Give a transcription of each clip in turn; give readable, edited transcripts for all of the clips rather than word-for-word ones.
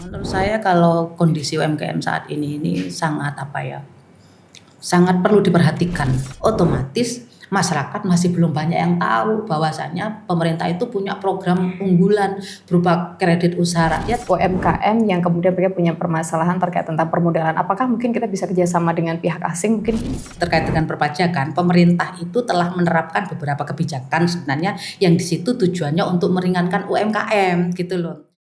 Menurut saya kalau kondisi UMKM saat ini sangat sangat perlu diperhatikan. Otomatis masyarakat masih belum banyak yang tahu bahwasanya pemerintah itu punya program unggulan berupa kredit usaha rakyat. UMKM yang kemudian mereka punya permasalahan terkait tentang permodalan. Apakah mungkin kita bisa kerjasama dengan pihak asing mungkin? Terkait dengan perpajakan, pemerintah itu telah menerapkan beberapa kebijakan sebenarnya yang di situ tujuannya untuk meringankan UMKM gitu loh.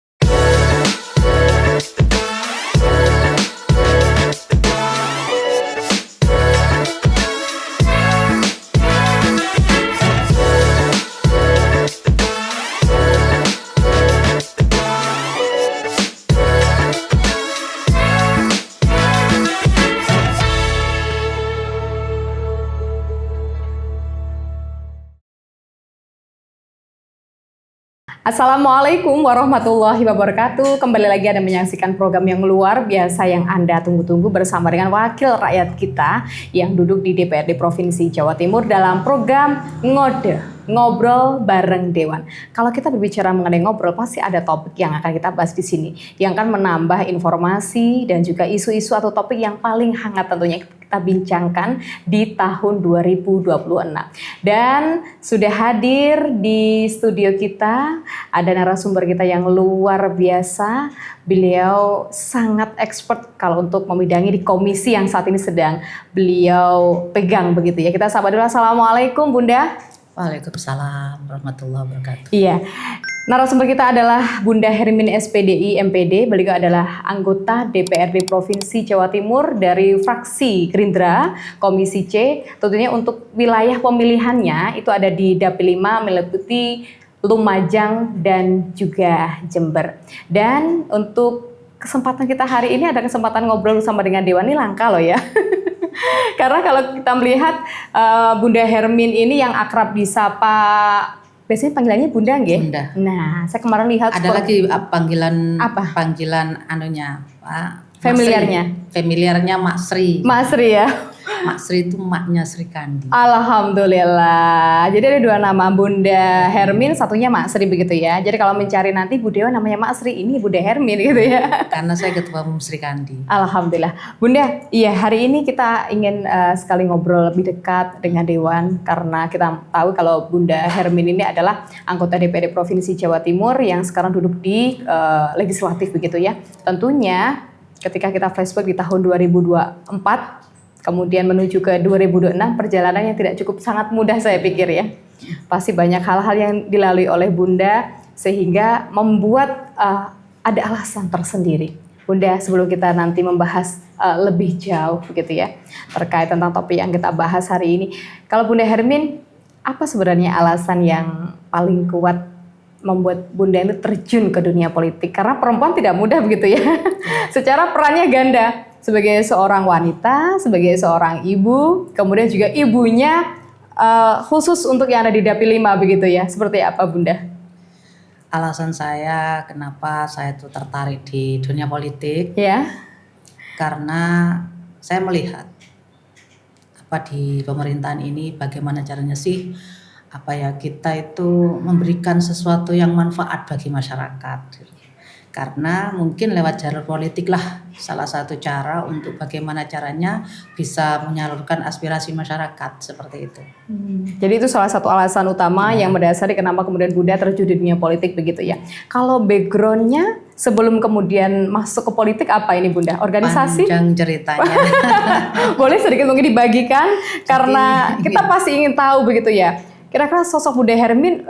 Assalamualaikum warahmatullahi wabarakatuh. Kembali lagi Anda menyaksikan program yang luar biasa yang Anda tunggu-tunggu bersama dengan wakil rakyat kita yang duduk di DPRD Provinsi Jawa Timur dalam program Ngobrol Bareng Dewan. Kalau kita berbicara mengenai ngobrol, pasti ada topik yang akan kita bahas di sini, yang akan menambah informasi dan juga isu-isu atau topik yang paling hangat tentunya kita bincangkan di tahun 2026. Dan sudah hadir di studio kita ada narasumber kita yang luar biasa. Beliau sangat expert kalau untuk memidangi di komisi yang saat ini sedang beliau pegang begitu ya. Kita sapa dulu. Assalamualaikum Bunda. Waalaikumsalam warahmatullahi wabarakatuh. Iya, narasumber kita adalah Bunda Hermin SPDI MPD. Beliau adalah anggota DPRD Provinsi Jawa Timur dari fraksi Gerindra, Komisi C. Tentunya untuk wilayah pemilihannya itu ada di Dapil 5 meliputi Lumajang dan juga Jember. Dan untuk kesempatan kita hari ini ada kesempatan ngobrol bersama dengan Dewan, ini langka loh ya. Karena kalau kita melihat Bunda Hermin ini yang akrab disapa, biasanya panggilannya Bunda nggih? Bunda. Nah, saya kemarin lihat ada lagi panggilan apa? Panggilan anunya, Pak. Familiarnya Mak Sri. Mak Sri ya. Mak Sri itu maknya Sri Kandi. Alhamdulillah. Jadi ada dua nama, Bunda Hermin, satunya Mak Sri begitu ya. Jadi kalau mencari nanti Bu Dewa namanya Mak Sri, ini Bunda Hermin gitu ya. Karena saya ketua umum Sri Kandi. Alhamdulillah. Bunda, iya hari ini kita ingin sekali ngobrol lebih dekat dengan Dewan karena kita tahu kalau Bunda Hermin ini adalah anggota DPRD Provinsi Jawa Timur yang sekarang duduk di legislatif begitu ya. Tentunya ketika kita flashback di tahun 2024 kemudian menuju ke 2026, perjalanan yang tidak cukup sangat mudah saya pikir ya. Pasti banyak hal-hal yang dilalui oleh Bunda sehingga membuat ada alasan tersendiri. Bunda, sebelum kita nanti membahas lebih jauh begitu ya terkait tentang topik yang kita bahas hari ini. Kalau Bunda Hermin, apa sebenarnya alasan yang paling kuat membuat Bunda ini terjun ke dunia politik? Karena perempuan tidak mudah begitu ya. Secara perannya ganda. Sebagai seorang wanita, sebagai seorang ibu, kemudian juga ibunya khusus untuk yang ada di Dapil 5 begitu ya. Seperti apa Bunda? Alasan saya kenapa saya itu tertarik di dunia politik ya, karena saya melihat di pemerintahan ini bagaimana caranya sih kita itu memberikan sesuatu yang manfaat bagi masyarakat. Karena mungkin lewat jalur politik lah salah satu cara untuk bagaimana caranya bisa menyalurkan aspirasi masyarakat seperti itu. Jadi itu salah satu alasan utama yang mendasari kenapa kemudian Bunda terjun di dunia politik begitu ya. Kalau backgroundnya sebelum kemudian masuk ke politik apa ini Bunda? Organisasi? Panjang ceritanya. Boleh sedikit mungkin dibagikan karena kita pasti ingin tahu begitu ya. Kira-kira sosok Bunda Hermin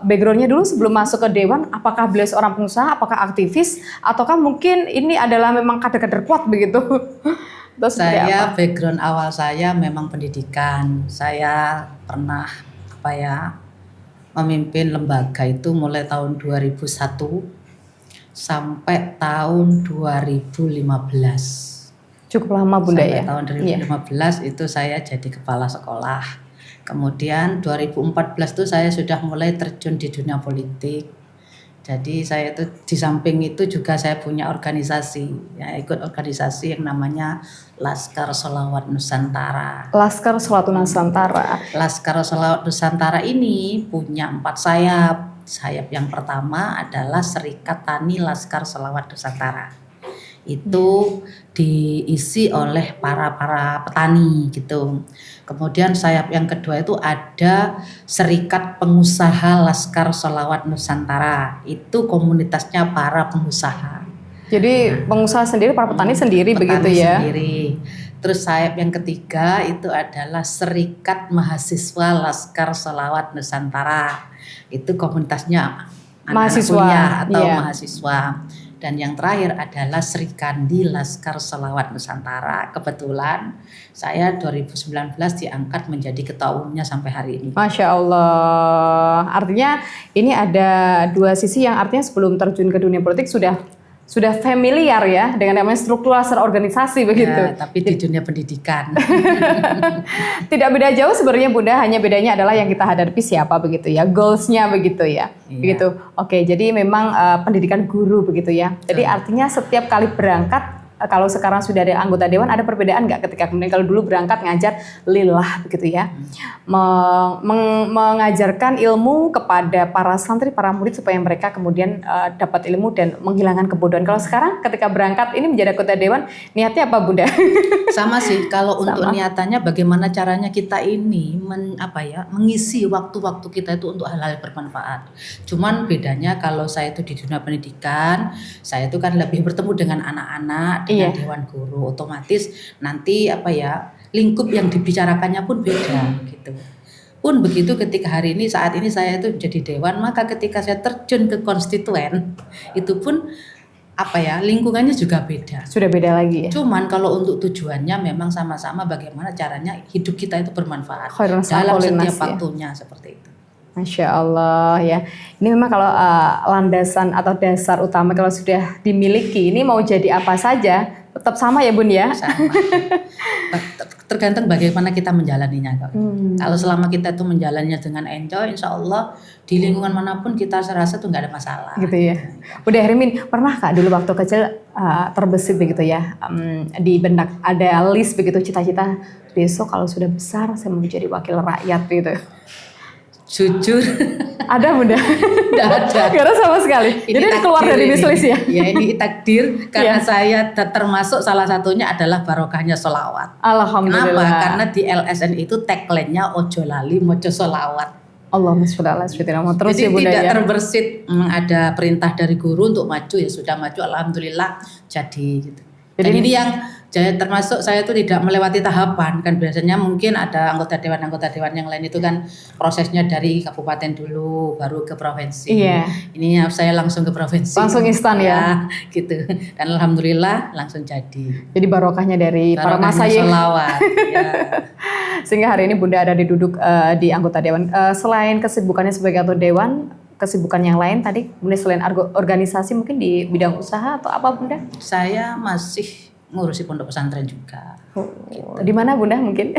backgroundnya dulu sebelum masuk ke Dewan, apakah beliau seorang pengusaha, apakah aktivis, ataukah mungkin ini adalah memang kader-kader kuat begitu? Saya background awal saya memang pendidikan. Saya pernah memimpin lembaga itu mulai tahun 2001 sampai tahun 2015. Cukup lama Bunda sampai ya? Tahun 2015 itu saya jadi kepala sekolah. Kemudian 2014 itu saya sudah mulai terjun di dunia politik. Jadi saya itu di samping itu juga saya punya organisasi, ya ikut organisasi yang namanya Laskar Sholawat Nusantara. Laskar Sholawat Nusantara. Laskar Sholawat Nusantara ini punya 4 sayap. sayap yang pertama adalah Serikat Tani Laskar Selawat Nusantara. Itu diisi oleh para petani gitu. Kemudian sayap yang kedua itu ada Serikat Pengusaha Laskar Selawat Nusantara. Itu komunitasnya para pengusaha. Jadi pengusaha sendiri, para petani sendiri begitu ya. Sendiri. Terus sayap yang ketiga itu adalah Serikat Mahasiswa Laskar Selawat Nusantara. Itu komunitasnya anak-anak kuliah atau mahasiswa. Dan yang terakhir adalah Serikandi Laskar Selawat Nusantara. Kebetulan saya 2019 diangkat menjadi ketua umumnya sampai hari ini. Masya Allah. Artinya ini ada dua sisi yang artinya sebelum terjun ke dunia politik sudah familiar ya dengan namanya struktural secara organisasi begitu. Ya, tapi di dunia pendidikan. Tidak beda jauh sebenarnya Bunda, hanya bedanya adalah yang kita hadapi siapa begitu ya, goalsnya begitu ya. Iya. Begitu. Oke, jadi memang pendidikan guru begitu ya. Jadi artinya setiap kali berangkat, kalau sekarang sudah ada anggota dewan, ada perbedaan nggak ketika kemudian kalau dulu berangkat ngajar lillah begitu ya, mengajarkan ilmu kepada para santri, para murid supaya mereka kemudian dapat ilmu dan menghilangkan kebodohan. Kalau sekarang ketika berangkat ini menjadi anggota dewan, niatnya apa Bunda? Sama sih, kalau untuk niatannya bagaimana caranya kita ini mengisi waktu-waktu kita itu untuk hal-hal bermanfaat. Cuman bedanya kalau saya itu di dunia pendidikan, saya itu kan lebih bertemu dengan anak-anak, dengan dewan guru, otomatis nanti lingkup yang dibicarakannya pun beda gitu. Pun begitu ketika saat ini saya itu jadi dewan, maka ketika saya terjun ke konstituen itu pun lingkungannya juga beda. Sudah beda lagi ya. Cuman kalau untuk tujuannya memang sama-sama bagaimana caranya hidup kita itu bermanfaat dalam setiap waktunya seperti itu. Masya Allah ya. Ini memang kalau landasan atau dasar utama kalau sudah dimiliki, ini mau jadi apa saja tetap sama ya Bun ya. Sama. Tergantung bagaimana kita menjalaninya. Kalau selama kita tuh menjalannya dengan enjoy, insya Allah di lingkungan manapun kita serasa tuh nggak ada masalah. Gitu ya. Bunda Hermin, pernah Kak dulu waktu kecil terbesit begitu ya, di benak ada list begitu cita-cita besok kalau sudah besar saya mau menjadi wakil rakyat gitu. Jujur ada Bunda? Tidak ada. Gak ada sama sekali. Ini jadi keluar dari wishlist ya? Ya ini takdir karena saya termasuk salah satunya adalah barokahnya sholawat. Alhamdulillah. Kenapa? Karena di LSN itu tagline-nya ojo lali mojo sholawat. Allahumma sholli ala sayyidina Muhammad. Terus jadi ya Bunda tidak ya? terbersit ada perintah dari guru untuk maju, ya sudah maju alhamdulillah jadi gitu. Dan ini yang termasuk saya itu tidak melewati tahapan, kan biasanya mungkin ada anggota dewan yang lain itu kan prosesnya dari kabupaten dulu baru ke provinsi. Iya. Ini saya langsung ke provinsi. Langsung instan ya? Gitu. Dan alhamdulillah langsung jadi. Jadi barokahnya dari para masayikh. Sholawat. Ya. Sehingga hari ini Bunda ada duduk di anggota dewan. Selain kesibukannya sebagai anggota dewan, kesibukan yang lain tadi Bunda selain organisasi mungkin di bidang usaha atau apa Bunda? Saya masih ngurusi pondok pesantren juga. Gitu. Di mana Bunda mungkin?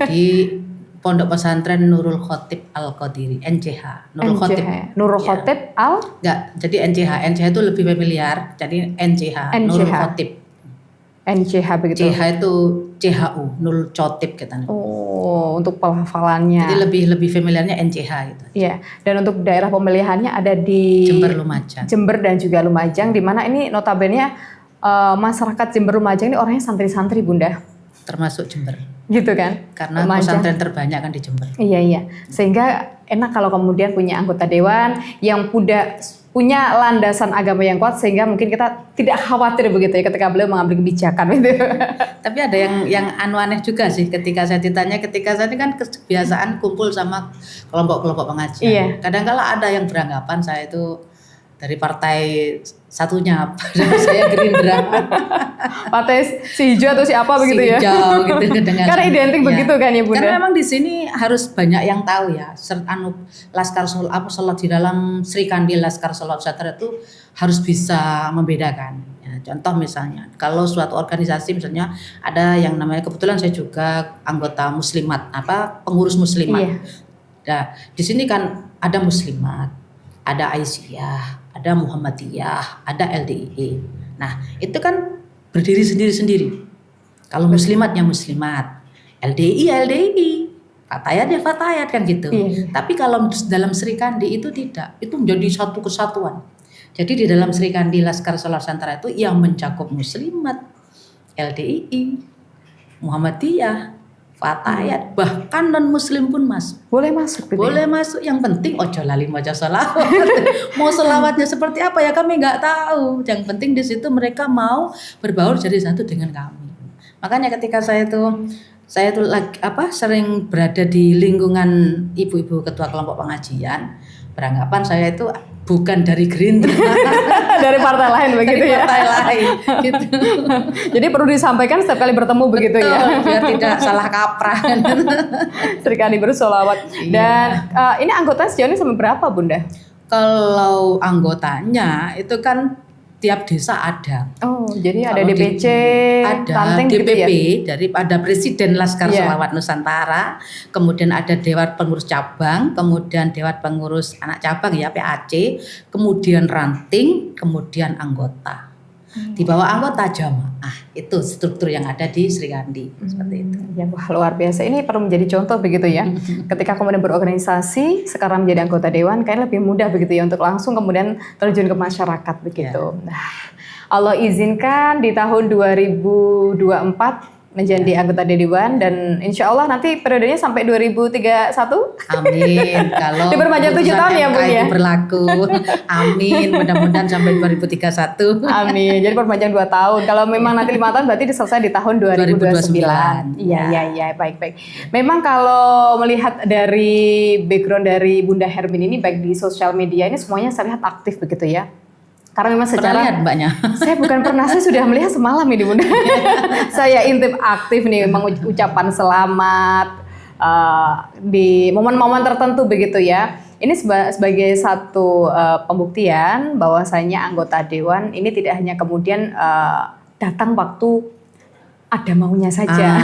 Di Pondok Pesantren Nurul Khotib Al-Qadiri, NCH. Nurul Khotib. Nurul Khotib Al? Enggak, jadi NCH. NCH itu lebih familiar, jadi NCH. Nurul Khotib. NCH begitu. CH itu CHU, Nurul Khotib kita. Oh, untuk pelafalannya. Jadi lebih familiarnya NCH gitu. Iya. Dan untuk daerah pemilihannya ada di Jember Lumajang. Jember dan juga Lumajang, di mana ini notabene masyarakat Jember Lumajang ini orangnya santri-santri Bunda. Termasuk Jember. Gitu kan? Karena pesantren terbanyak kan di Jember. Iya. Sehingga enak kalau kemudian punya anggota dewan yang punya landasan agama yang kuat sehingga mungkin kita tidak khawatir begitu ya ketika beliau mengambil kebijakan gitu. Tapi ada yang aneh juga sih ketika saya ditanya, ketika saya ini kan kebiasaan kumpul sama kelompok-kelompok pengajian. Iya. Kadang-kala ada yang beranggapan saya itu dari partai satunya, padahal saya Gerindra. Partai si hijau atau si apa begitu ya? Si hijau gitu dengan. Karena identik begitu kan ya Bunda? Karena memang di sini harus banyak yang tahu ya. Laskar Sholat di dalam Serikandi Laskar Sholat Nusantara itu harus bisa membedakan. Ya, contoh misalnya, kalau suatu organisasi misalnya ada yang namanya, kebetulan saya juga anggota muslimat, pengurus muslimat. Iya. Nah, di sini kan ada muslimat, ada Aisyah, ada Muhammadiyah, ada LDII. Nah, itu kan berdiri sendiri-sendiri. Kalau muslimatnya muslimat, LDI, LDI. Fatayat ya Fatayat kan gitu. Iya. Tapi kalau dalam Sri Kandi itu tidak, itu menjadi satu kesatuan. Jadi di dalam Sri Kandi Laskar Solar Nusantara itu yang mencakup Muslimat, LDII, Muhammadiyah, Fatayat, bahkan non Muslim pun masuk. Boleh masuk gitu Boleh ya? masuk, yang penting ojo lali maca selawat. Mau selawatnya seperti apa ya kami nggak tahu. Yang penting di situ mereka mau berbaur jadi satu dengan kami. Makanya ketika saya tuh sering berada di lingkungan ibu-ibu ketua kelompok pengajian, beranggapan saya itu bukan dari Gerindra, Dari partai lain begitu dari ya? partai lain gitu. Jadi perlu disampaikan setiap kali bertemu begitu ya? Betul, biar tidak salah kaprah. Sri Kandi bersolawat. Iya. Dan ini anggota sejauh ini sampai berapa Bunda? Kalau anggotanya itu kan tiap desa ada. Oh, jadi ada Kalau DPC, ada Tanteng gitu DPP ya? dari ada Presiden Laskar Iya. Selawat Nusantara, kemudian ada Dewan Pengurus Cabang, kemudian Dewan Pengurus Anak Cabang ya PAC, kemudian ranting, kemudian anggota. Di bawah anggota jamaah itu struktur yang ada di Sri Kandi seperti itu. Ya, wah, luar biasa. Ini perlu menjadi contoh begitu ya. Ketika kemudian berorganisasi, sekarang menjadi anggota dewan, kayaknya lebih mudah begitu ya untuk langsung kemudian terjun ke masyarakat begitu. Nah, Allah izinkan di tahun 2024 menjadi anggota dewan dan insya Allah nanti periodenya sampai 2031. Amin. Kalau Diperpanjang 7 tahun ya, Bu, MK ya? itu berlaku. Amin. Mudah-mudahan sampai 2031. Amin. Jadi perpanjang 2 tahun. Kalau memang nanti 5 tahun berarti selesai di tahun 2029. 2029. Iya, baik. Memang kalau melihat dari background dari Bunda Hermin ini baik di sosial media ini semuanya saya lihat aktif begitu ya. Karena memang Pernah secara lihat mbaknya? saya bukan pernah, saya sudah melihat semalam ini Bunda. Saya intip aktif nih memang ucapan selamat di momen-momen tertentu begitu ya. Ini sebagai satu pembuktian bahwasanya anggota dewan ini tidak hanya kemudian datang waktu ada maunya saja.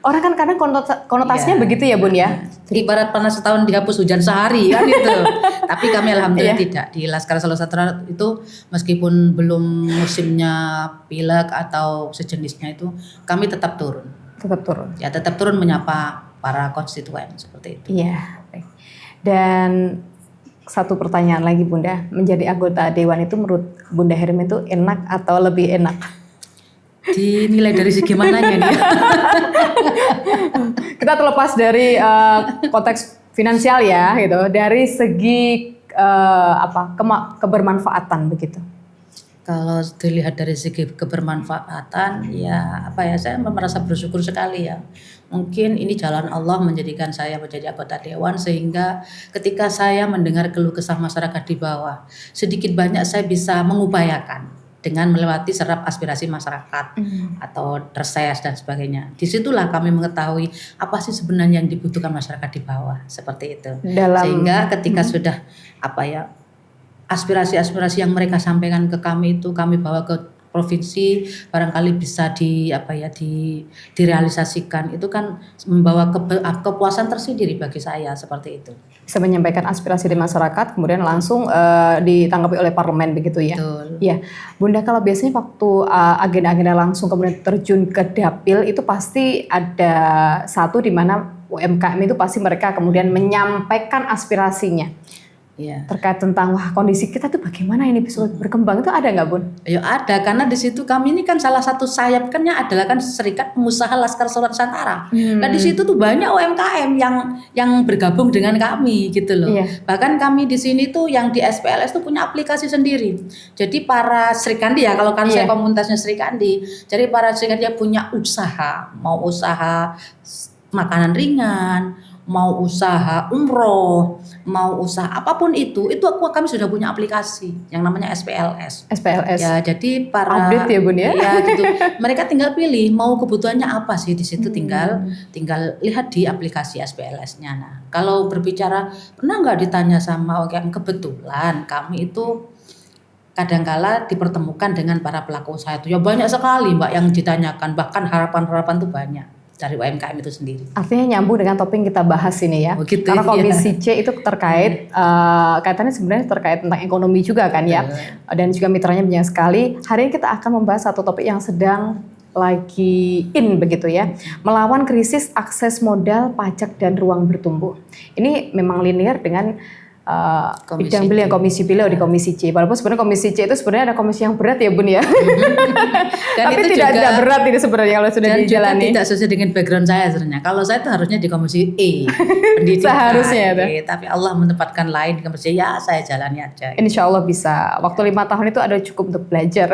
Orang kan kadang konotasinya Iya. begitu ya Bun ya. Ibarat panas setahun dihapus hujan sehari kan itu. Tapi kami alhamdulillah tidak. Di Laskar Solar Nusantara itu meskipun belum musimnya pilek atau sejenisnya itu, kami tetap turun. Tetap turun. Ya tetap turun menyapa para konstituen seperti itu. Iya. Baik. Dan satu pertanyaan lagi Bunda, menjadi anggota dewan itu menurut Bunda Hermin itu enak atau lebih enak? Dinilai dari segi mananya nih? Kita terlepas dari konteks finansial ya, gitu. Dari segi kebermanfaatan begitu. Kalau dilihat dari segi kebermanfaatan, ya saya merasa bersyukur sekali ya. Mungkin ini jalan Allah menjadikan saya menjadi anggota dewan sehingga ketika saya mendengar keluh kesah masyarakat di bawah, sedikit banyak saya bisa mengupayakan dengan melewati serap aspirasi masyarakat atau reses dan sebagainya. Disitulah kami mengetahui apa sih sebenarnya yang dibutuhkan masyarakat di bawah seperti itu. Sehingga ketika sudah aspirasi-aspirasi yang mereka sampaikan ke kami itu kami bawa ke provinsi, barangkali bisa direalisasikan, itu kan membawa kepuasan tersendiri bagi saya seperti itu. Bisa menyampaikan aspirasi di masyarakat kemudian langsung ditanggapi oleh parlemen begitu ya. Betul. Iya. Bunda, kalau biasanya waktu agenda-agenda langsung kemudian terjun ke dapil itu pasti ada satu di mana UMKM itu pasti mereka kemudian menyampaikan aspirasinya. Iya. Terkait tentang kondisi kita tuh bagaimana ini bisa berkembang, itu ada nggak Bun? Ya ada, karena di situ kami ini kan salah satu sayapnya adalah kan Serikat Pengusaha Laskar Solar Nusantara. Dan di situ tuh banyak UMKM yang bergabung dengan kami gitu loh. Iya. Bahkan kami di sini tuh yang di SPLS tuh punya aplikasi sendiri. Jadi para Sri Kandi ya, kalau kan saya komunitasnya Sri Kandi, jadi para Sri Kandi punya usaha, mau usaha makanan ringan, mau usaha umroh, mau usaha apapun itu kami sudah punya aplikasi yang namanya SPLS. SPLS. Ya, jadi para update ya Bun ya. Ya gitu. Mereka tinggal pilih mau kebutuhannya apa sih di situ, tinggal lihat di aplikasi SPLS-nya. Nah, kalau berbicara pernah nggak ditanya sama kebetulan kami itu kadangkala dipertemukan dengan para pelaku usaha itu. Ya banyak sekali Mbak yang ditanyakan, bahkan harapan-harapan tuh banyak dari UMKM itu sendiri. Artinya nyambung dengan topik yang kita bahas ini ya. Begitu, karena Komisi C itu terkait kaitannya sebenarnya terkait tentang ekonomi juga kan ya. Dan juga mitranya banyak sekali. Hari ini kita akan membahas satu topik yang sedang lagi in begitu ya, melawan krisis akses modal, pajak dan ruang bertumbuh. Ini memang linear dengan bidang beliau komisi beliau di komisi C. Walaupun sebenarnya komisi C itu sebenarnya ada komisi yang berat ya Bun ya. Dan tapi itu tidak juga, berat ini sebenarnya kalau sudah dan dijalani. juga tidak sesuai dengan background saya sebenarnya. Kalau saya itu harusnya di komisi E, pendidikan. Seharusnya itu. Tapi Allah menempatkan lain di komisi, ya saya jalani aja. Insya Allah bisa. Waktu 5 tahun itu ada cukup untuk belajar.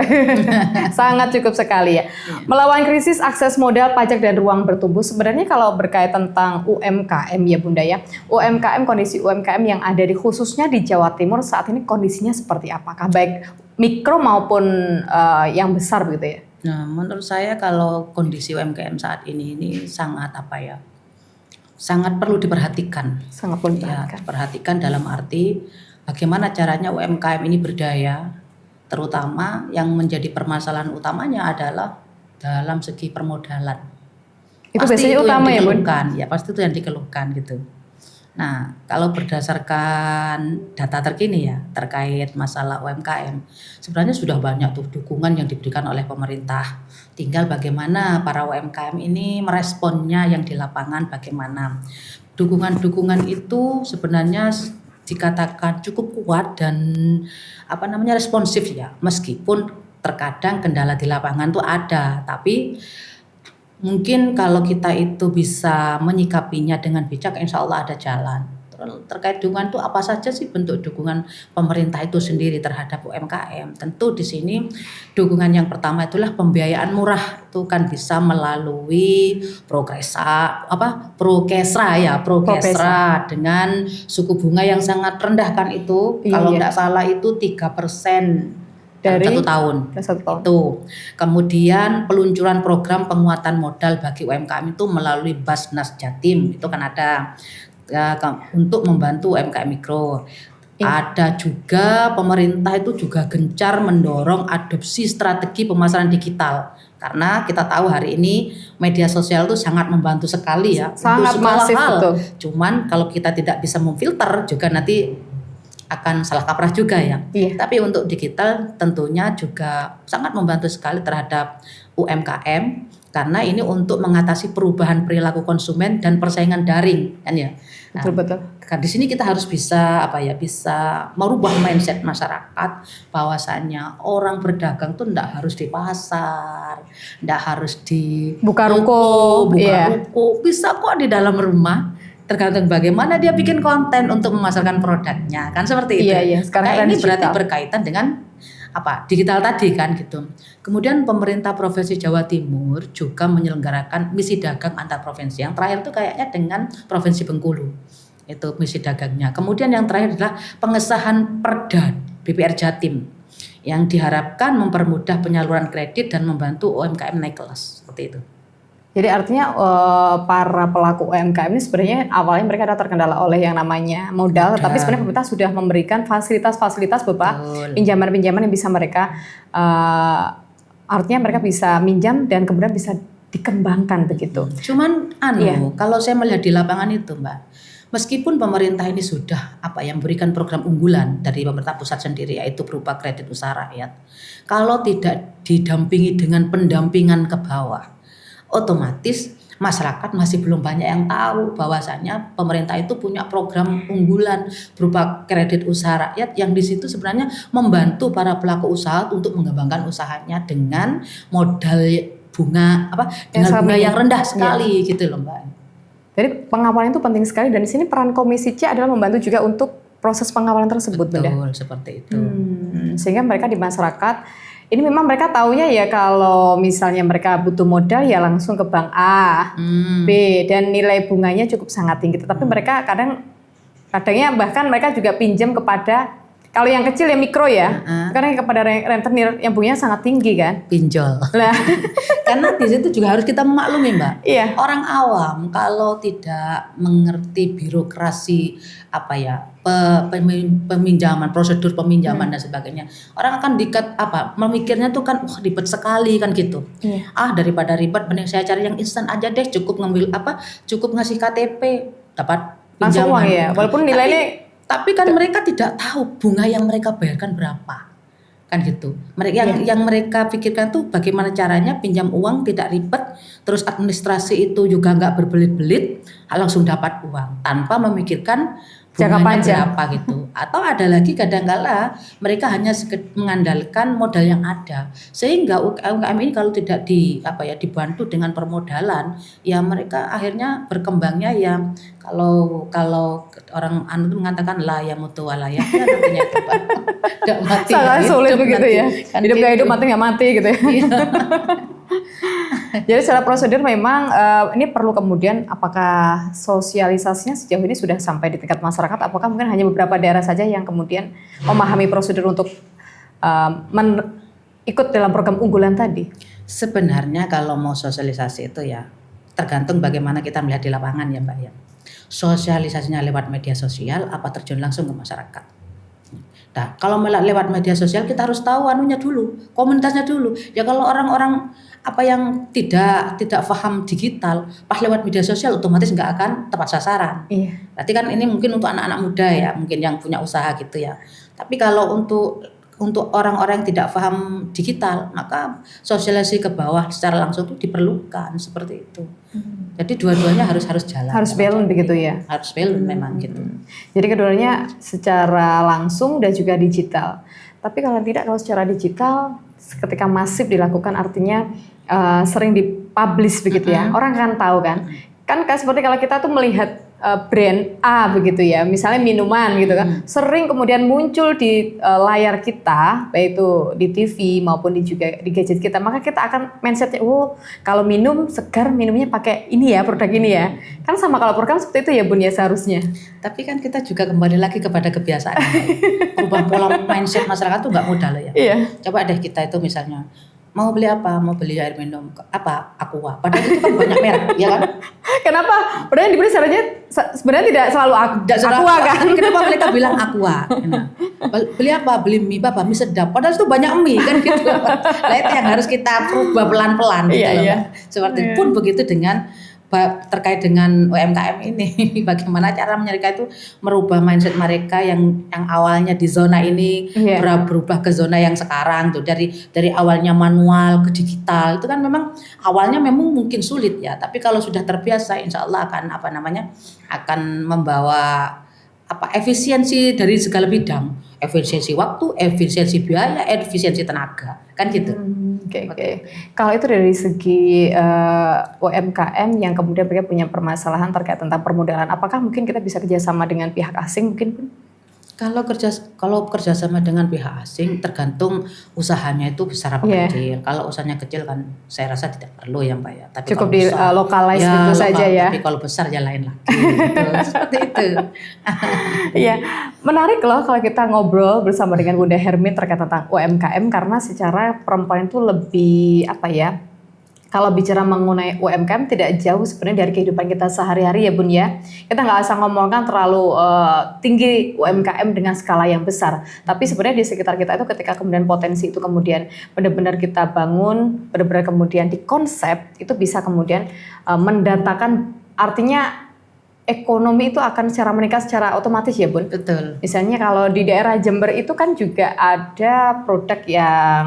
Sangat cukup sekali ya. Melawan krisis akses modal, pajak dan ruang bertumbuh. Sebenarnya kalau berkaitan tentang UMKM ya Bunda ya. UMKM, kondisi UMKM yang ada di khususnya di Jawa Timur saat ini kondisinya seperti apakah baik mikro maupun yang besar gitu ya? Nah, menurut saya kalau kondisi UMKM saat ini sangat sangat perlu diperhatikan. Sangat perlu diperhatikan. Ya, diperhatikan dalam arti bagaimana caranya UMKM ini berdaya, terutama yang menjadi permasalahan utamanya adalah dalam segi permodalan. Itu pasti biasanya itu utama ya Bun? Ya pasti itu yang dikeluhkan gitu. Nah, kalau berdasarkan data terkini ya terkait masalah UMKM, sebenarnya sudah banyak tuh dukungan yang diberikan oleh pemerintah. Tinggal bagaimana para UMKM ini meresponnya yang di lapangan bagaimana. Dukungan-dukungan itu sebenarnya dikatakan cukup kuat dan responsif ya. Meskipun terkadang kendala di lapangan tuh ada, tapi mungkin kalau kita itu bisa menyikapinya dengan bijak, insya Allah ada jalan. Terkait dukungan itu apa saja sih bentuk dukungan pemerintah itu sendiri terhadap UMKM? Tentu di sini dukungan yang pertama itulah pembiayaan murah, itu kan bisa melalui Prokesra dengan suku bunga yang sangat rendah kan itu. Kalau nggak salah itu 3%. Dari 1 tahun. Itu. Kemudian peluncuran program penguatan modal bagi UMKM itu melalui Basnas Jatim, itu kan ada untuk membantu UMKM mikro. Ada juga pemerintah itu juga gencar mendorong adopsi strategi pemasaran digital. Karena kita tahu hari ini media sosial itu sangat membantu sekali ya. Sangat untuk masif hal. Betul. Cuman kalau kita tidak bisa memfilter juga nanti akan salah kaprah juga ya. Tapi untuk digital tentunya juga sangat membantu sekali terhadap UMKM karena ini untuk mengatasi perubahan perilaku konsumen dan persaingan daring kan ya. Nah, betul. Di sini kita harus bisa bisa merubah mindset masyarakat bahwasannya orang berdagang tuh enggak harus di pasar, enggak harus di buka ruko, bisa kok di dalam rumah. Tergantung bagaimana dia bikin konten untuk memasarkan produknya kan seperti itu. Iya. Sekarang ini berarti berkaitan dengan digital tadi kan gitu. Kemudian pemerintah Provinsi Jawa Timur juga menyelenggarakan misi dagang antar provinsi. Yang terakhir itu kayaknya dengan Provinsi Bengkulu. Itu misi dagangnya. Kemudian yang terakhir adalah pengesahan Perda BPR Jatim yang diharapkan mempermudah penyaluran kredit dan membantu UMKM naik kelas seperti itu. Jadi artinya para pelaku UMKM ini sebenarnya awalnya mereka ada terkendala oleh yang namanya modal, tapi sebenarnya pemerintah sudah memberikan fasilitas-fasilitas berupa pinjaman-pinjaman yang bisa mereka artinya mereka bisa minjam dan kemudian bisa dikembangkan begitu. Cuman kalau saya melihat di lapangan itu Mbak, meskipun pemerintah ini sudah memberikan program unggulan dari pemerintah pusat sendiri yaitu berupa kredit usaha rakyat, kalau tidak didampingi dengan pendampingan ke bawah, otomatis masyarakat masih belum banyak yang tahu bahwasanya pemerintah itu punya program unggulan berupa kredit usaha rakyat yang di situ sebenarnya membantu para pelaku usaha untuk mengembangkan usahanya dengan modal bunga yang rendah sekali gitu loh Mbak. Jadi pengawalan itu penting sekali dan di sini peran Komisi C adalah membantu juga untuk proses pengawalan tersebut. Betul, seperti itu. Sehingga mereka di masyarakat ini memang mereka taunya ya kalau misalnya mereka butuh modal ya langsung ke bank A, B dan nilai bunganya cukup sangat tinggi. Tetapi mereka kadangnya bahkan mereka juga pinjam kepada kalau yang kecil ya mikro ya, karena kepada rentenir yang bunganya sangat tinggi kan. Pinjol. Karena di situ juga harus kita memaklumi Mbak. Iya. Orang awam kalau tidak mengerti birokrasi peminjaman, prosedur peminjaman dan sebagainya, orang akan memikirnya tuh kan ribet sekali kan gitu. Daripada ribet mending saya cari yang instan aja deh, cukup ngasih KTP dapat pinjaman. Langsung uang ya, walaupun nilainya tapi kan mereka tidak tahu bunga yang mereka bayarkan berapa. kan gitu. Yang mereka pikirkan tuh bagaimana caranya pinjam uang tidak ribet, terus administrasi itu juga nggak berbelit-belit, langsung dapat uang tanpa memikirkan jangka bunganya panjang berapa gitu. Atau ada lagi kadang-kala mereka hanya mengandalkan modal yang ada, sehingga UMKM ini kalau tidak dibantu dengan permodalan, ya mereka akhirnya berkembangnya ya kalau orang mengatakan la ya mutu wala ya, nantinya itu Pak. Nggak mati, sangat sulit hidup begitu nanti. ya, Kan hidup nggak gitu. hidup mati nggak mati gitu ya. Jadi secara prosedur memang ini perlu kemudian apakah sosialisasinya sejauh ini sudah sampai di tingkat masyarakat, apakah mungkin hanya beberapa daerah saja yang kemudian memahami prosedur untuk ikut dalam program unggulan tadi? Sebenarnya kalau mau sosialisasi itu ya tergantung bagaimana kita melihat di lapangan ya Mbak ya. Sosialisasinya lewat media sosial apa terjun langsung ke masyarakat. Nah, kalau lewat media sosial kita harus tahu anunya dulu, komunitasnya dulu. Ya kalau orang-orang yang tidak paham digital, pas lewat media sosial otomatis nggak akan tepat sasaran. Iya. Berarti kan ini mungkin untuk anak-anak muda ya, mungkin yang punya usaha gitu ya. Tapi kalau untuk orang-orang yang tidak paham digital, maka sosialisasi ke bawah secara langsung itu diperlukan seperti itu. Jadi dua-duanya harus jalan. Harus balance begitu ya. Harus balance memang gitu. Jadi keduanya secara langsung dan juga digital. Tapi kalau secara digital ketika masif dilakukan artinya sering dipublish begitu ya. Orang kan tahu kan. Kan seperti kalau kita tuh melihat brand A begitu ya, misalnya minuman gitu kan, sering kemudian muncul di layar kita, baik itu di TV maupun juga di gadget kita, maka kita akan mindsetnya, kalau minum segar minumnya pakai ini ya, produk ini ya, kan sama kalau program seperti itu ya Bun ya seharusnya. Tapi kan kita juga kembali lagi kepada kebiasaan, berubah pola mindset masyarakat tuh nggak mudah loh ya. Iya. Coba deh kita itu misalnya mau beli apa? Mau beli air minum apa? Aqua. Padahal itu kan banyak merek, ya kan? Kenapa? Padahal yang dibeli sebenarnya tidak selalu Aqua kan? Kenapa mereka bilang Aqua? Nah, beli apa? Beli mie apa? Mie sedap. Padahal itu banyak mie kan gitu. Nah itu yang harus kita rubah pelan-pelan gitu loh. Iya. Seperti pun begitu dengan terkait dengan UMKM ini, bagaimana cara mereka itu merubah mindset mereka yang awalnya di zona ini berubah ke zona yang sekarang tuh, dari awalnya manual ke digital. Itu kan memang awalnya memang mungkin sulit ya, tapi kalau sudah terbiasa insya Allah akan membawa efisiensi dari segala bidang, efisiensi waktu, efisiensi biaya, efisiensi tenaga, kan gitu. Oke. Kalau itu dari segi UMKM yang kemudian mereka punya permasalahan terkait tentang permodalan, apakah mungkin kita bisa kerjasama dengan pihak asing mungkin Bun? Kalau kerjasama dengan pihak asing tergantung usahanya itu besar apa kecil. Kalau usahanya kecil kan saya rasa tidak perlu ya Mbak ya. Tapi cukup di lokalize itu saja ya. Tapi kalau besar ya lain lagi. Gitu. Seperti itu. Iya, menarik loh kalau kita ngobrol bersama dengan Bunda Hermin terkait tentang UMKM karena secara perempuan itu lebih kalau bicara mengenai UMKM tidak jauh sebenarnya dari kehidupan kita sehari-hari ya Bun ya. Kita nggak usah ngomongkan terlalu tinggi UMKM dengan skala yang besar. Tapi sebenarnya di sekitar kita itu ketika kemudian potensi itu kemudian benar-benar kita bangun, benar-benar kemudian dikonsep, itu bisa kemudian mendatangkan, artinya ekonomi itu akan secara meningkat secara otomatis ya Bun. Betul. Misalnya kalau di daerah Jember itu kan juga ada produk yang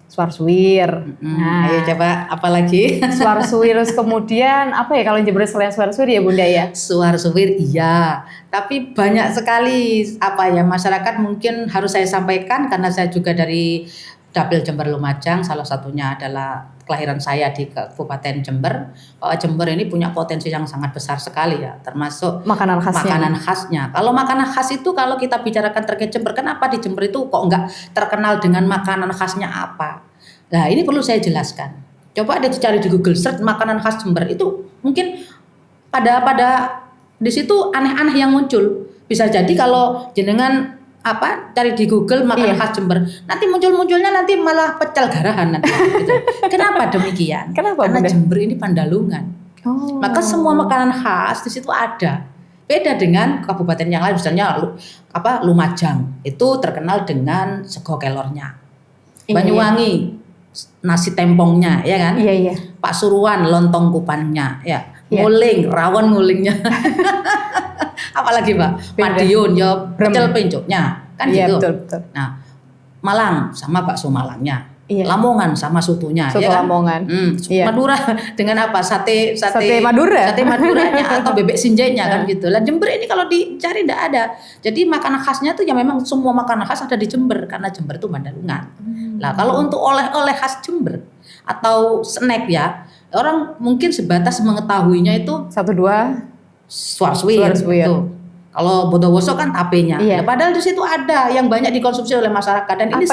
suar-suwir. Nah, ayo coba apa lagi? Suar-suwir, kemudian apa ya kalau Jember selain suar-suwir ya Bunda ya? Suar-suwir iya, tapi banyak sekali masyarakat mungkin harus saya sampaikan karena saya juga dari Dapil Jember Lumajang, salah satunya adalah kelahiran saya di Kabupaten Jember. Jember ini punya potensi yang sangat besar sekali ya, termasuk makanan khasnya. Kalau makanan khas itu kalau kita bicarakan terkait Jember, kenapa di Jember itu kok enggak terkenal dengan makanan khasnya apa? Nah ini perlu saya jelaskan. Coba ada dicari di Google search makanan khas Jember itu mungkin pada di situ aneh-aneh yang muncul. Bisa jadi kalau jenengan cari di Google makanan khas Jember, nanti munculnya nanti malah pecel garahan nanti. Gitu. Kenapa demikian? Karena Jember ini Pandalungan. Maka semua makanan khas di situ ada. Beda dengan kabupaten yang lain, misalnya Lumajang itu terkenal dengan sego kelornya. Banyuwangi nasi tempongnya, ya kan? Iya. Pasuruan lontong kupannya, ya. Nguling, rawon ngulingnya. Apalagi Mbak, Madiun ya pecel pencuknya, kan gitu. Betul. Nah, Malang sama bakso Malangnya. Iya. Lamongan sama sotonya, Soto ya kan? Lamongan. Iya. Madura dengan apa? Sate Madura. Sate Maduranya atau bebek sinjainya kan gitu. Lah Jember ini kalau dicari enggak ada. Jadi makanan khasnya tuh ya memang semua makanan khas ada di Jember karena Jember itu Mandalungan. Lah kalau untuk oleh-oleh khas Jember atau snack ya, orang mungkin sebatas mengetahuinya itu 1-2 suar-suwir Suar-suwir. gitu. Kalau Bondowoso kan tapenya. Iya. Ya, padahal di situ ada yang banyak dikonsumsi oleh masyarakat dan ini Apa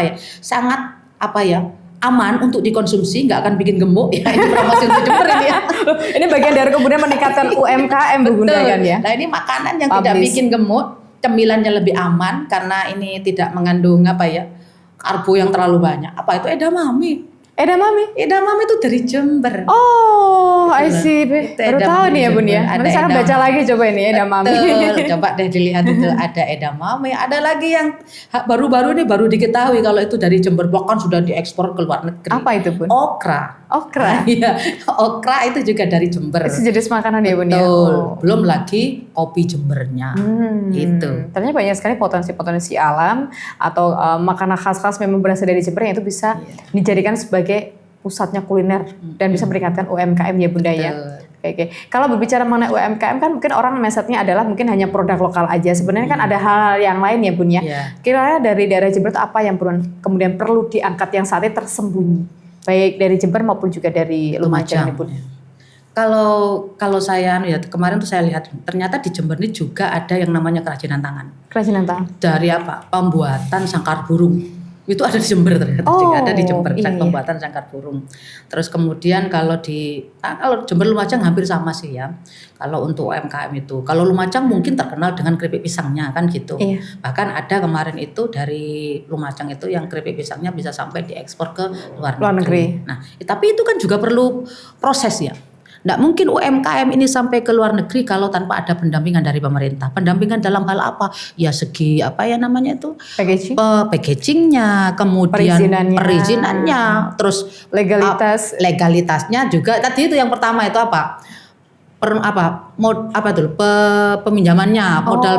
itu? sangat sangat aman untuk dikonsumsi, nggak akan bikin gemuk ya. Ini promosi untuk Jember ini ya. Ini bagian dari kemudian meningkatkan UMKM Bu Bunda Betul. kan ya. Nah ini makanan yang tidak Publish. bikin gemuk, cemilannya lebih aman karena ini tidak mengandung karbo yang terlalu banyak. Apa itu edamame? Edamame. Edamame itu dari Jember. Oh, I see. Itu Baru edamame tahu nih ya Bun ya. Jember. Nanti saya baca lagi coba ini edamame. Betul. Coba deh dilihat itu ada edamame. Ada lagi yang baru-baru ini baru diketahui kalau itu dari Jember, bahkan sudah diekspor ke luar negeri. Apa itu Bun? Okra. Okra. Iya, okra itu juga dari Jember. Itu jenis makanan ya Bun ya. Betul. Oh. Belum lagi kopi Jembernya. Itu. Ternyata banyak sekali potensi-potensi alam atau makanan khas-khas memang berasal dari Jember yang itu bisa dijadikan sebagai pusatnya kuliner dan bisa meningkatkan UMKM ya Bunda ya. Oke. Kalau berbicara mengenai UMKM kan mungkin orang mindsetnya adalah mungkin hanya produk lokal aja. Sebenarnya kan ada hal yang lain ya Bun ya. Kira-kira dari daerah Jember itu apa yang kemudian perlu diangkat yang saat ini tersembunyi? Baik dari Jember maupun juga dari Lumajang nih Bun. Kalau saya kemarin tuh saya lihat ternyata di Jember ini juga ada yang namanya kerajinan tangan. Kerajinan tangan. Dari pembuatan sangkar burung. Itu ada di Jember ternyata juga ada di Jember pembuatan sangkar burung. Terus kemudian kalau Jember Lumajang hampir sama sih ya. Kalau untuk UMKM itu, kalau Lumajang mungkin terkenal dengan keripik pisangnya kan gitu. Iya. Bahkan ada kemarin itu dari Lumajang itu yang keripik pisangnya bisa sampai diekspor ke luar negeri. Nah, tapi itu kan juga perlu proses ya. Nggak mungkin UMKM ini sampai ke luar negeri kalau tanpa ada pendampingan dari pemerintah. Pendampingan dalam hal apa? Ya segi packagingnya, kemudian perizinannya, terus legalitasnya juga. Tadi itu yang pertama itu peminjamannya, modal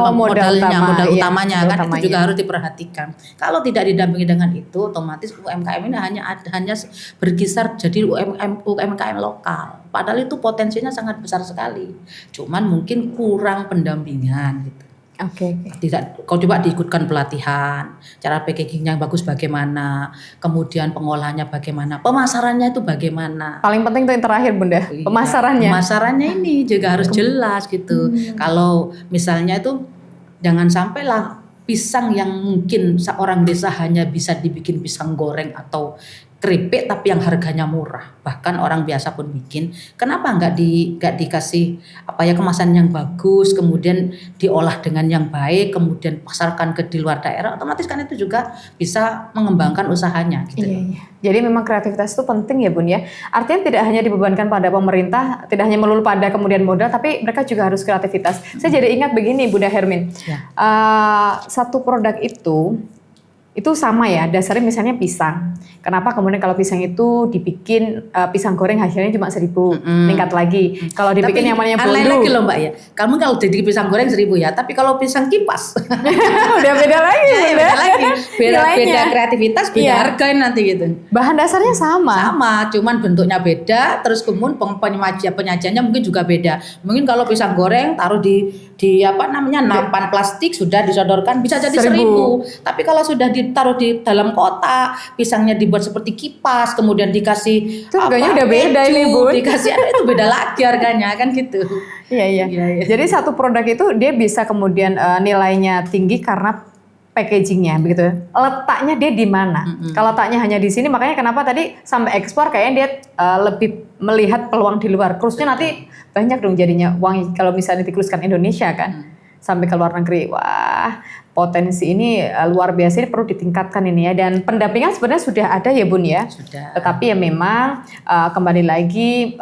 utamanya kan itu juga harus diperhatikan. Kalau tidak didampingi dengan itu, otomatis UMKM ini hanya berkisar jadi UMKM lokal. Padahal itu potensinya sangat besar sekali. Cuman mungkin kurang pendampingan gitu. Oke. Tidak, kau coba diikutkan pelatihan, cara packagingnya yang bagus bagaimana, kemudian pengolahannya bagaimana, pemasarannya itu bagaimana. Paling penting itu yang terakhir Bunda, pemasarannya. Pemasarannya ini juga harus jelas gitu. Kalau misalnya itu jangan sampailah pisang yang mungkin seorang desa hanya bisa dibikin pisang goreng atau keripik tapi yang harganya murah, bahkan orang biasa pun bikin. Kenapa nggak dikasih kemasan yang bagus, kemudian diolah dengan yang baik, kemudian pasarkan di luar daerah, otomatis kan itu juga bisa mengembangkan usahanya gitu. Iya. Jadi memang kreativitas itu penting ya Bun ya. Artinya tidak hanya dibebankan pada pemerintah, tidak hanya melulu pada kemudian modal, tapi mereka juga harus kreativitas. Saya jadi ingat begini Bunda Hermin, satu produk itu sama ya, dasarnya misalnya pisang. Kenapa kemudian kalau pisang itu dibikin pisang goreng hasilnya cuma 1.000, meningkat lagi. Kalau dibikin yang namanya bondu. Lagi loh Mbak ya. Kamu kalau jadi pisang goreng 1.000 ya, tapi kalau pisang kipas udah beda lagi. Beda kreativitas, beda harga nanti gitu. Bahan dasarnya sama. Sama, cuman bentuknya beda, terus kemudian penyajiannya mungkin juga beda. Mungkin kalau pisang goreng taruh di nampan plastik sudah disodorkan bisa jadi 1.000. Tapi kalau sudah ditaruh di dalam kotak, pisangnya dibuat seperti kipas, kemudian dikasih itu harganya udah beda ini Bun. Dikasih itu beda lagi harganya kan gitu. Iya. Jadi satu produk itu dia bisa kemudian nilainya tinggi karena packagingnya begitu. Letaknya dia di mana? Kalau letaknya hanya di sini, makanya kenapa tadi sampai ekspor kayaknya dia lebih melihat peluang di luar. Terusnya nanti banyak dong jadinya uang kalau misalnya dikeluskan Indonesia kan sampai ke luar negeri. Wah, potensi ini luar biasa, ini perlu ditingkatkan ini ya. Dan pendampingan sebenarnya sudah ada ya Bun ya. Sudah. Tetapi ya memang kembali lagi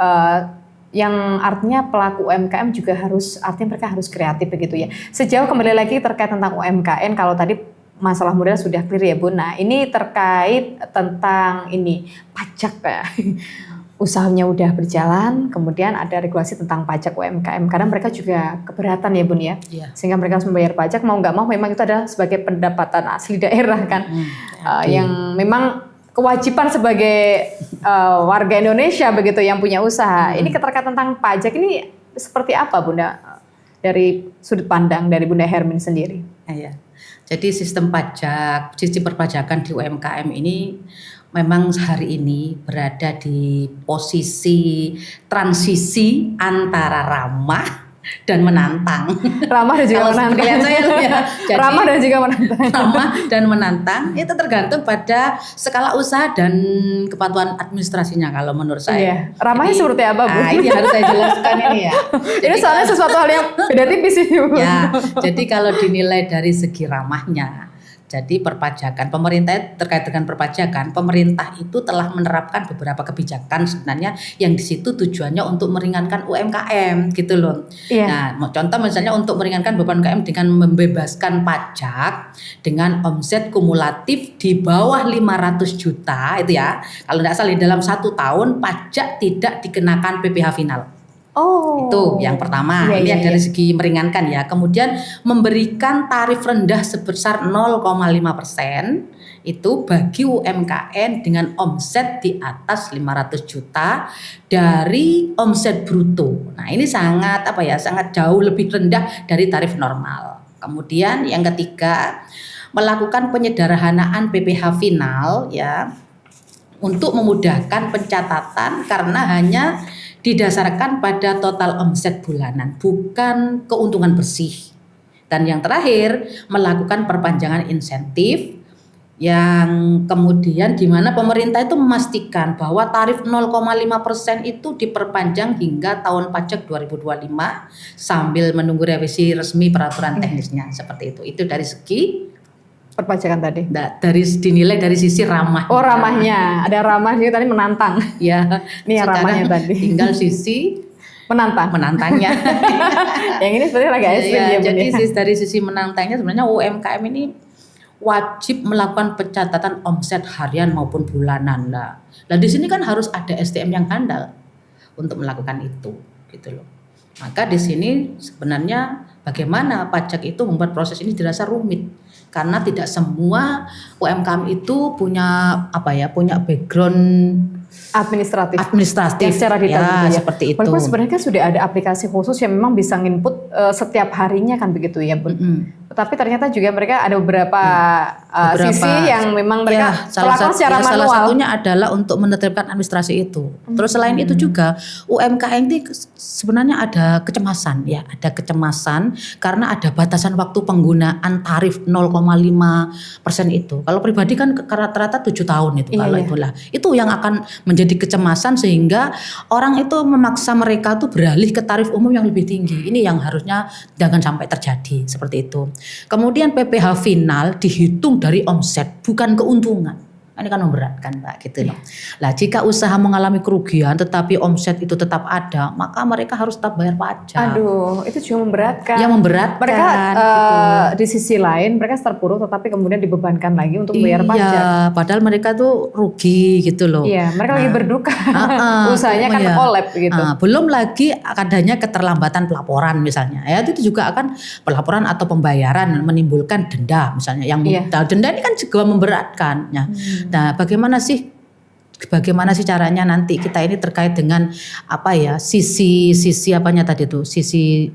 yang artinya pelaku UMKM juga artinya mereka harus kreatif begitu ya. Sejauh kembali lagi terkait tentang UMKM, kalau tadi masalah modal sudah clear ya Bun. Nah ini terkait tentang pajak ya. usahanya udah berjalan, kemudian ada regulasi tentang pajak UMKM. Karena mereka juga keberatan ya Bun ya, Iya. sehingga mereka harus membayar pajak mau nggak mau memang itu adalah sebagai pendapatan asli daerah kan, yang memang kewajiban sebagai warga Indonesia begitu yang punya usaha. Ini keterkaitan tentang pajak ini seperti apa Bunda dari sudut pandang dari Bunda Hermin sendiri? Iya. Jadi sistem perpajakan di UMKM ini memang hari ini berada di posisi transisi antara ramah dan menantang. Ramah dan juga Kalau menantang. seperti lihat saya ya. Jadi, Ramah dan juga menantang. ramah dan menantang itu tergantung pada skala usaha dan kepatuhan administrasinya kalau menurut saya. Iya. Ramahnya seperti apa Bu? Ini harus saya jelaskan ini ya. Ini soalnya sesuatu hal yang beda tipis ini Bu. Ya, jadi kalau dinilai dari segi ramahnya, jadi perpajakan pemerintah terkait dengan perpajakan, pemerintah itu telah menerapkan beberapa kebijakan sebenarnya yang di situ tujuannya untuk meringankan UMKM gitu loh. Iya. Nah, contoh misalnya untuk meringankan beban UMKM dengan membebaskan pajak dengan omset kumulatif di bawah 500 juta itu ya. Kalau tidak salah dalam 1 tahun pajak tidak dikenakan PPh final. Oh. Itu yang pertama. Iya, Ini iya, yang dari iya. segi meringankan ya. Kemudian memberikan tarif rendah sebesar 0,5% itu bagi UMKM dengan omset di atas 500 juta dari omset bruto. Nah, ini sangat sangat jauh lebih rendah dari tarif normal. Kemudian yang ketiga, melakukan penyederhanaan PPh final ya untuk memudahkan pencatatan karena hanya didasarkan pada total omset bulanan, bukan keuntungan bersih. Dan yang terakhir, melakukan perpanjangan insentif yang kemudian di mana pemerintah itu memastikan bahwa tarif 0,5% itu diperpanjang hingga tahun pajak 2025 sambil menunggu revisi resmi peraturan teknisnya seperti itu. Itu dari segi Perpajakan tadi. dinilai dari sisi ramah. Oh ramahnya, ada ramah juga tadi menantang. Ya, Ini yang sekarang ramahnya tadi. tinggal sisi menantangnya. Yang ini sebenarnya lagi ekstrim ya, jadi Bun, ya. dari sisi menantangnya sebenarnya UMKM ini wajib melakukan pencatatan omset harian maupun bulanan lah. Nah di sini kan harus ada SDM yang handal untuk melakukan itu, gitu loh. Maka di sini sebenarnya bagaimana pajak itu membuat proses ini dirasa rumit karena tidak semua UMKM itu punya punya background Administratif. administratif Yang secara detail ya, gitu ya. seperti itu. Walaupun sebenarnya kan sudah ada aplikasi khusus yang memang bisa nginput setiap harinya kan begitu ya Bun. Tapi ternyata juga mereka ada beberapa sisi yang memang mereka melakukan secara manual. Salah satunya adalah untuk menertibkan administrasi itu. Terus selain itu juga UMKM ini sebenarnya ada kecemasan ya, ada kecemasan karena ada batasan waktu penggunaan tarif 0,5% itu. Kalau pribadi kan rata-rata 7 tahun itu kalau itulah. Itu yang akan menjadi kecemasan sehingga orang itu memaksa mereka tuh beralih ke tarif umum yang lebih tinggi. Ini yang harusnya jangan sampai terjadi seperti itu. Kemudian PPh final dihitung dari omset bukan keuntungan. Ini kan memberatkan Mbak gitu loh. Nah jika usaha mengalami kerugian tetapi omset itu tetap ada, maka mereka harus tetap bayar pajak. Aduh, itu juga memberatkan. Yang memberatkan. Mereka gitu. di sisi lain mereka terpuruk tetapi kemudian dibebankan lagi untuk bayar pajak. Iya, padahal mereka tuh rugi gitu loh. Iya, mereka lagi berduka. Usahanya kan iya. collab gitu. Belum lagi adanya keterlambatan pelaporan misalnya. Ya itu juga akan pelaporan atau pembayaran menimbulkan denda misalnya. Yang denda ini kan juga memberatkan. Ya. Nah, bagaimana sih caranya nanti kita ini terkait dengan sisi apanya tadi tuh, sisi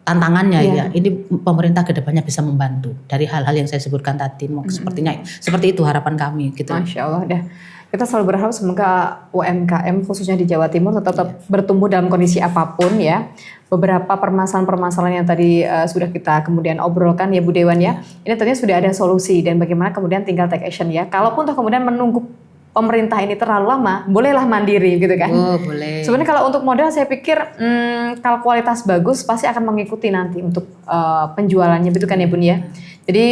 tantangannya ya. Ini pemerintah kedepannya bisa membantu dari hal-hal yang saya sebutkan tadi. Sepertinya seperti itu harapan kami gitu. Masya Allah dah. Kita selalu berharap semoga UMKM khususnya di Jawa Timur tetap bertumbuh dalam kondisi apapun ya. Beberapa permasalahan-permasalahan yang tadi sudah kita kemudian obrolkan ya Bu Dewan ya. Ini tentunya sudah ada solusi dan bagaimana kemudian tinggal take action ya. Kalaupun toh kemudian menunggu pemerintah ini terlalu lama, bolehlah mandiri gitu kan. Oh boleh. Sebenarnya kalau untuk modal saya pikir kalau kualitas bagus pasti akan mengikuti nanti untuk penjualannya begitu kan ya Bun ya. Jadi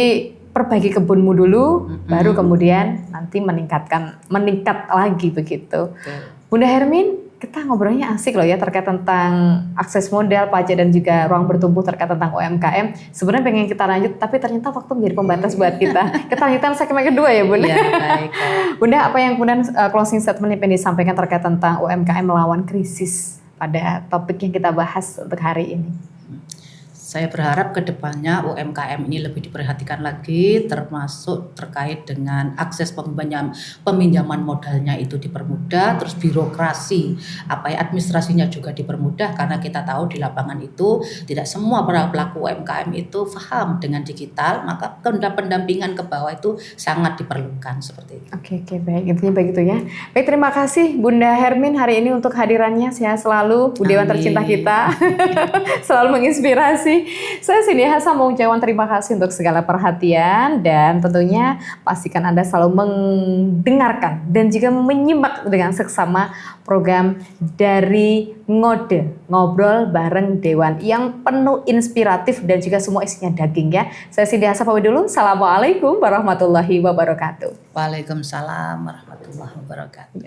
perbaiki kebunmu dulu, baru kemudian nanti meningkat lagi begitu. Bunda Hermin, kita ngobrolnya asik loh ya terkait tentang akses modal, pajak dan juga ruang bertumbuh terkait tentang UMKM. Sebenarnya pengen kita lanjut, tapi ternyata waktu menjadi pembatas buat kita. Kita lanjutkan segmen kedua ya Bunda. Ya, baik. Bunda, apa yang kemudian closing statement yang pengen disampaikan terkait tentang UMKM melawan krisis pada topik yang kita bahas untuk hari ini? Saya berharap ke depannya UMKM ini lebih diperhatikan lagi, termasuk terkait dengan akses peminjaman modalnya itu dipermudah, terus birokrasi, administrasinya juga dipermudah, karena kita tahu di lapangan itu tidak semua para pelaku UMKM itu paham dengan digital, maka pendampingan ke bawah itu sangat diperlukan seperti itu. Oke, baik, intinya begitu ya. Baik, terima kasih Bunda Hermin hari ini untuk hadirannya. Sehat selalu, Bu Dewan tercinta kita. Selalu menginspirasi. Saya Cindy Hasan mau ucapkan terima kasih untuk segala perhatian, dan tentunya pastikan Anda selalu mendengarkan dan juga menyimak dengan seksama program dari Ngode, Ngobrol Bareng Dewan, yang penuh inspiratif dan juga semua isinya daging ya. Saya Cindy Hasan pamit dulu. Assalamualaikum warahmatullahi wabarakatuh. Waalaikumsalam warahmatullahi wabarakatuh.